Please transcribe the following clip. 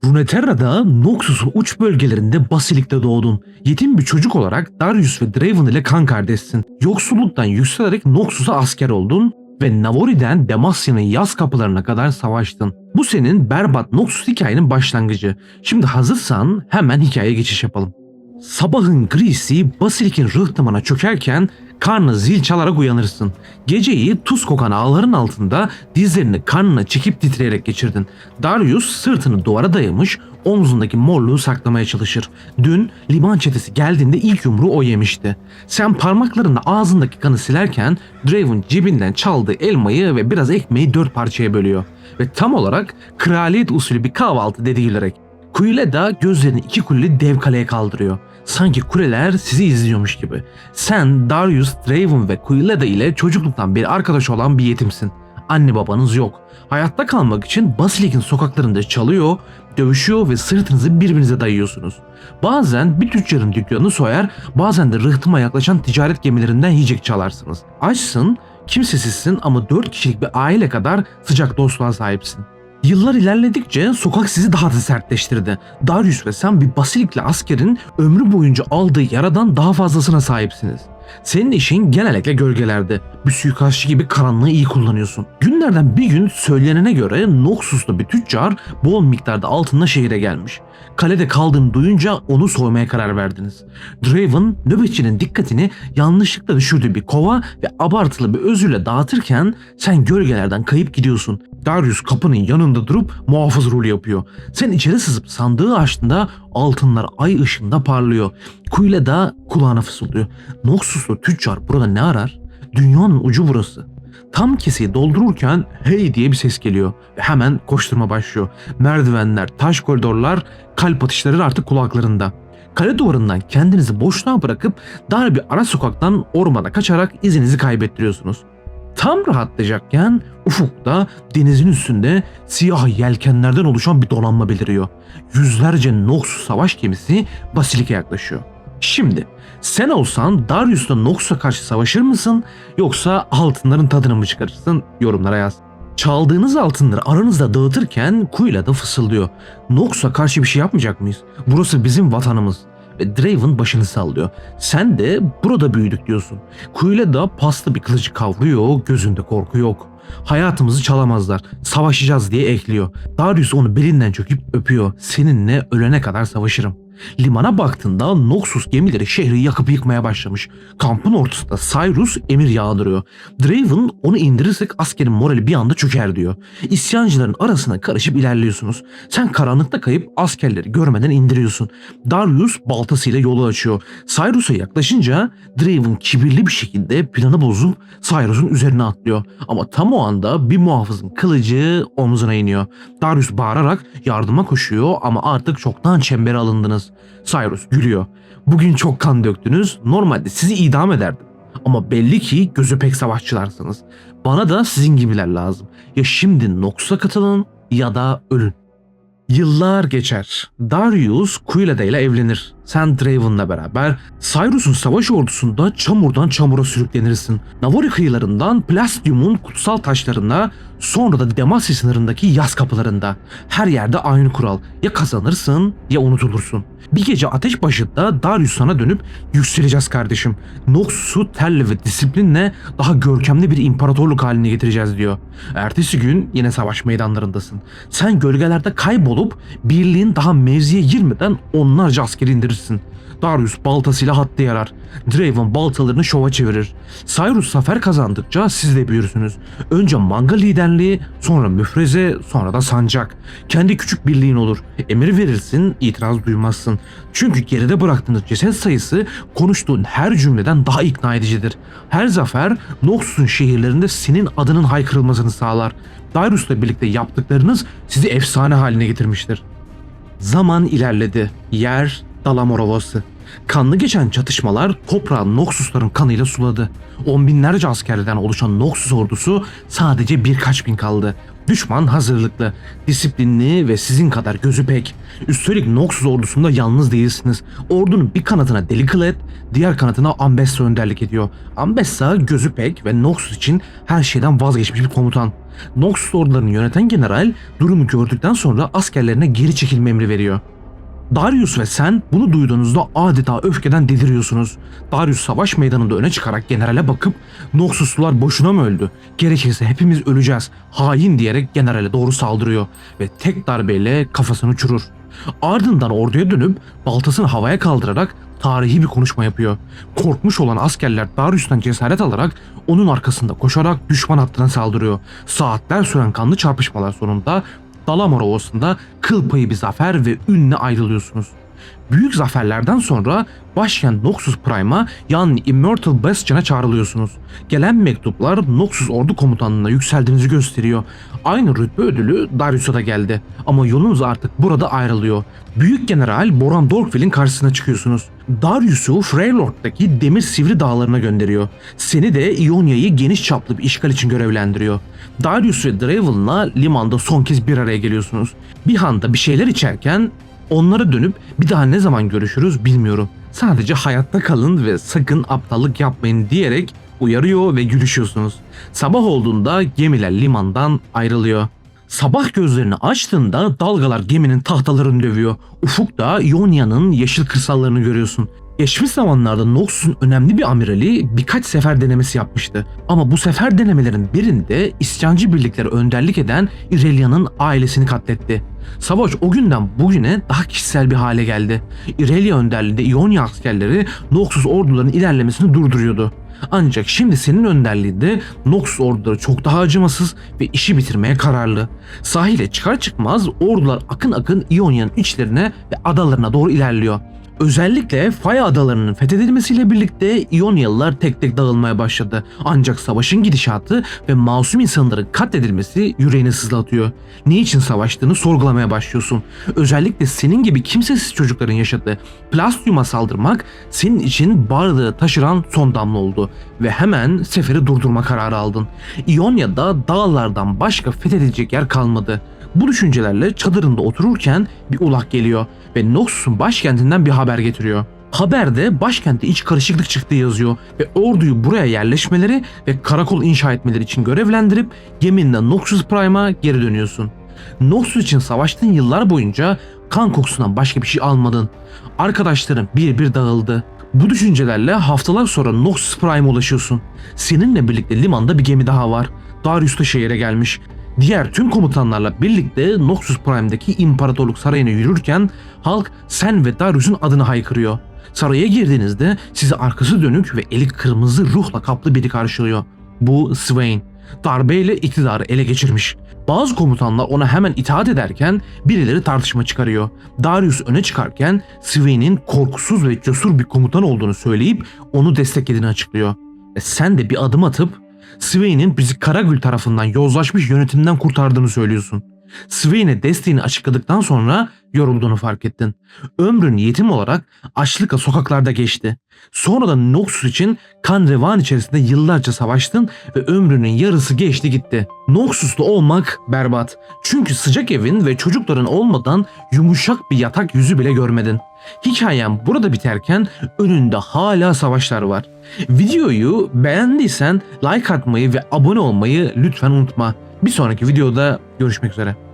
Runeterra'da Noxus'un uç bölgelerinde Basilik'te doğdun. Yetim bir çocuk olarak Darius ve Draven ile kan kardeşsin. Yoksulluktan yükselerek Noxus'a asker oldun ve Navori'den Demacia'nın yaz kapılarına kadar savaştın. Bu senin berbat Noxus hikayenin başlangıcı. Şimdi hazırsan hemen hikayeye geçiş yapalım. Sabahın grisi Basilik'in rıhtımına çökerken karnı zil çalarak uyanırsın. Geceyi tuz kokan ağların altında dizlerini karnına çekip titreyerek geçirdin. Darius sırtını duvara dayamış, omzundaki morluğu saklamaya çalışır. Dün liman çetesi geldiğinde ilk yumruğu o yemişti. Sen parmaklarınla ağzındaki kanı silerken Draven cebinden çaldığı elmayı ve biraz ekmeği 4 parçaya bölüyor. Ve tam olarak kraliyet usulü bir kahvaltı dediğilerek. Quilleda gözlerini iki kuleli dev kaleye kaldırıyor. Sanki kuleler sizi izliyormuş gibi. Sen Darius, Draven ve Quilleda ile çocukluktan beri arkadaş olan bir yetimsin. Anne babanız yok. Hayatta kalmak için Basilik'in sokaklarında çalıyor, dövüşüyor ve sırtınızı birbirinize dayıyorsunuz. Bazen bir tüccarın dükkanını soyar, bazen de rıhtıma yaklaşan ticaret gemilerinden yiyecek çalarsınız. Açsın, kimsesizsin ama 4 kişilik bir aile kadar sıcak dostluğa sahipsin. Yıllar ilerledikçe sokak sizi daha da sertleştirdi. Darius ve sen bir Basilikli askerin ömrü boyunca aldığı yaradan daha fazlasına sahipsiniz. Senin işin genellikle gölgelerde. Bir suikastçı gibi karanlığı iyi kullanıyorsun. Günlerden bir gün söylenene göre Noxus'ta bir tüccar bol miktarda altınla şehire gelmiş. Kalede kaldığını duyunca onu soymaya karar verdiniz. Draven nöbetçinin dikkatini yanlışlıkla düşürdüğü bir kova ve abartılı bir özürle dağıtırken sen gölgelerden kayıp gidiyorsun. Darius kapının yanında durup muhafız rolü yapıyor. Sen içeri sızıp sandığı açtığında altınlar ay ışığında parlıyor. Quilleda kulağına fısıldıyor. Noxus'lu tüccar burada ne arar? Dünyanın ucu burası. Tam keseyi doldururken hey diye bir ses geliyor ve hemen koşturma başlıyor. Merdivenler, taş koridorlar, kalp atışları artık kulaklarında. Kale duvarından kendinizi boşluğa bırakıp dar bir ara sokaktan ormana kaçarak izinizi kaybettiriyorsunuz. Tam rahatlayacakken ufukta denizin üstünde siyah yelkenlerden oluşan bir donanma beliriyor. Yüzlerce Noxus savaş gemisi Basilik'e yaklaşıyor. Şimdi sen olsan Darius'la Noxus'a karşı savaşır mısın yoksa altınların tadını mı çıkarırsın? Yorumlara yaz. Çaldığınız altınları aranızda dağıtırken Quilleda fısıldıyor. Noxus'a karşı bir şey yapmayacak mıyız? Burası bizim vatanımız. Ve Draven başını sallıyor. Sen de burada büyüdük diyorsun. Quilleda paslı bir kılıcı kavruyor, gözünde korku yok. Hayatımızı çalamazlar, savaşacağız diye ekliyor. Darius onu belinden çöküp öpüyor. Seninle ölene kadar savaşırım. Limana baktığında Noxus gemileri şehri yakıp yıkmaya başlamış. Kampın ortasında Cyrus emir yağdırıyor. Draven onu indirirsek askerin morali bir anda çöker diyor. İsyancıların arasına karışıp ilerliyorsunuz. Sen karanlıkta kayıp askerleri görmeden indiriyorsun. Darius baltasıyla yolu açıyor. Cyrus'a yaklaşınca Draven kibirli bir şekilde planı bozup Cyrus'un üzerine atlıyor. Ama tam o anda bir muhafızın kılıcı omzuna iniyor. Darius bağırarak yardıma koşuyor ama artık çoktan çembere alındınız. Cyrus gülüyor. Bugün çok kan döktünüz. Normalde sizi idam ederdim. Ama belli ki gözü pek savaşçılarsınız. Bana da sizin gibiler lazım. Ya şimdi Noxus'a katılın ya da ölün. Yıllar geçer. Darius Quilleda ile evlenir. Sen Draven'la beraber Cyrus'un savaş ordusunda çamurdan çamura sürüklenirsin. Navori kıyılarından Plastium'un kutsal taşlarına, sonra da Demacia sınırındaki yaz kapılarında. Her yerde aynı kural. Ya kazanırsın ya unutulursun. Bir gece ateş başında Darius sana dönüp yükseleceğiz kardeşim. Noxus'u terle ve disiplinle daha görkemli bir imparatorluk haline getireceğiz diyor. Ertesi gün yine savaş meydanlarındasın. Sen gölgelerde kaybolup birliğin daha mevziye girmeden onlarca askeri indirirsin. Darius baltasıyla hattı yarar. Draven baltalarını şova çevirir. Cyrus zafer kazandıkça siz de büyürsünüz. Önce manga liderliği, sonra müfreze, sonra da sancak. Kendi küçük birliğin olur. Emir verirsin, itiraz duymazsın. Çünkü geride bıraktığınız ceset sayısı konuştuğun her cümleden daha ikna edicidir. Her zafer Noxus'un şehirlerinde senin adının haykırılmasını sağlar. Darius'la birlikte yaptıklarınız sizi efsane haline getirmiştir. Zaman ilerledi. Yer Dalamor Ovası. Kanlı geçen çatışmalar toprağı Noxus'ların kanıyla suladı. On binlerce askerden oluşan Noxus ordusu sadece birkaç bin kaldı. Düşman hazırlıklı, disiplinli ve sizin kadar gözü pek. Üstelik Noxus ordusunda yalnız değilsiniz. Ordunun bir kanadına Deliclet, diğer kanadına Ambessa önderlik ediyor. Ambessa gözü pek ve Noxus için her şeyden vazgeçmiş bir komutan. Noxus ordularını yöneten general durumu gördükten sonra askerlerine geri çekilme emri veriyor. Darius ve sen bunu duyduğunuzda adeta öfkeden deliriyorsunuz. Darius savaş meydanında öne çıkarak generale bakıp Noxuslular boşuna mı öldü? Gerekirse hepimiz öleceğiz. Hain diyerek generale doğru saldırıyor ve tek darbeyle kafasını uçurur. Ardından orduya dönüp baltasını havaya kaldırarak tarihi bir konuşma yapıyor. Korkmuş olan askerler Darius'tan cesaret alarak onun arkasında koşarak düşman hattına saldırıyor. Saatler süren kanlı çarpışmalar sonunda Dalamar Ovası'nda kıl payı bir zafer ve ünle ayrılıyorsunuz. Büyük zaferlerden sonra başkent Noxus Prime'a yani Immortal Bastion'a çağrılıyorsunuz. Gelen mektuplar Noxus ordu komutanlığına yükseldiğinizi gösteriyor. Aynı rütbe ödülü Darius'a da geldi ama yolunuz artık burada ayrılıyor. Büyük General Boran Dorkville'in karşısına çıkıyorsunuz. Darius'u Freylord'daki demir sivri dağlarına gönderiyor. Seni de Ionia'yı geniş çaplı bir işgal için görevlendiriyor. Darius ve Draven'la limanda son kez bir araya geliyorsunuz. Bir handa bir şeyler içerken onlara dönüp bir daha ne zaman görüşürüz bilmiyorum. Sadece hayatta kalın ve sakın aptallık yapmayın diyerek uyarıyor ve gülüşüyorsunuz. Sabah olduğunda gemiler limandan ayrılıyor. Sabah gözlerini açtığında dalgalar geminin tahtalarını dövüyor. Ufukta Ionia'nın yeşil kırsallarını görüyorsun. Geçmiş zamanlarda Noxus'un önemli bir amirali birkaç sefer denemesi yapmıştı. Ama bu sefer denemelerin birinde isyancı birliklere önderlik eden Irelia'nın ailesini katletti. Savaş o günden bugüne daha kişisel bir hale geldi. Irelia önderliğinde Ionia askerleri Noxus ordularının ilerlemesini durduruyordu. Ancak şimdi senin önderliğinde Noxus orduları çok daha acımasız ve işi bitirmeye kararlı. Sahile çıkar çıkmaz ordular akın akın Ionia'nın içlerine ve adalarına doğru ilerliyor. Özellikle Faya adalarının fethedilmesiyle birlikte Ionialılar tek tek dağılmaya başladı. Ancak savaşın gidişatı ve masum insanların katledilmesi yüreğini sızlatıyor. Ne için savaştığını sorgulamaya başlıyorsun. Özellikle senin gibi kimsesiz çocukların yaşadığı Plastium'a saldırmak senin için bardağı taşıran son damla oldu ve hemen seferi durdurma kararı aldın. Ionia'da dağlardan başka fethedilecek yer kalmadı. Bu düşüncelerle çadırında otururken bir ulak geliyor ve Noxus'un başkentinden bir haber getiriyor. Haberde başkentte iç karışıklık çıktığı yazıyor ve orduyu buraya yerleşmeleri ve karakol inşa etmeleri için görevlendirip geminle Noxus Prime'a geri dönüyorsun. Noxus için savaştığın yıllar boyunca kan kokusundan başka bir şey almadın. Arkadaşların bir bir dağıldı. Bu düşüncelerle haftalar sonra Noxus Prime'a ulaşıyorsun. Seninle birlikte limanda bir gemi daha var. Darius da şehire gelmiş. Diğer tüm komutanlarla birlikte Noxus Prime'daki İmparatorluk Sarayı'na yürürken halk sen ve Darius'un adını haykırıyor. Saraya girdiğinizde sizi arkası dönük ve eli kırmızı ruhla kaplı biri karşılıyor. Bu Swain. Darbeyle iktidarı ele geçirmiş. Bazı komutanlar ona hemen itaat ederken birileri tartışma çıkarıyor. Darius öne çıkarken Swain'in korkusuz ve cesur bir komutan olduğunu söyleyip onu desteklediğini açıklıyor. Sen de bir adım atıp Swain'in bizi Karagül tarafından yozlaşmış yönetimden kurtardığını söylüyorsun. Swain'e desteğini açıkladıktan sonra yorulduğunu fark ettin. Ömrün yetim olarak açlıkla sokaklarda geçti. Sonra da Noxus için kan revan içerisinde yıllarca savaştın ve ömrünün yarısı geçti gitti. Noxus'ta olmak berbat. Çünkü sıcak evin ve çocukların olmadan yumuşak bir yatak yüzü bile görmedin. Hikayem burada biterken önünde hala savaşlar var. Videoyu beğendiysen like atmayı ve abone olmayı lütfen unutma. Bir sonraki videoda görüşmek üzere.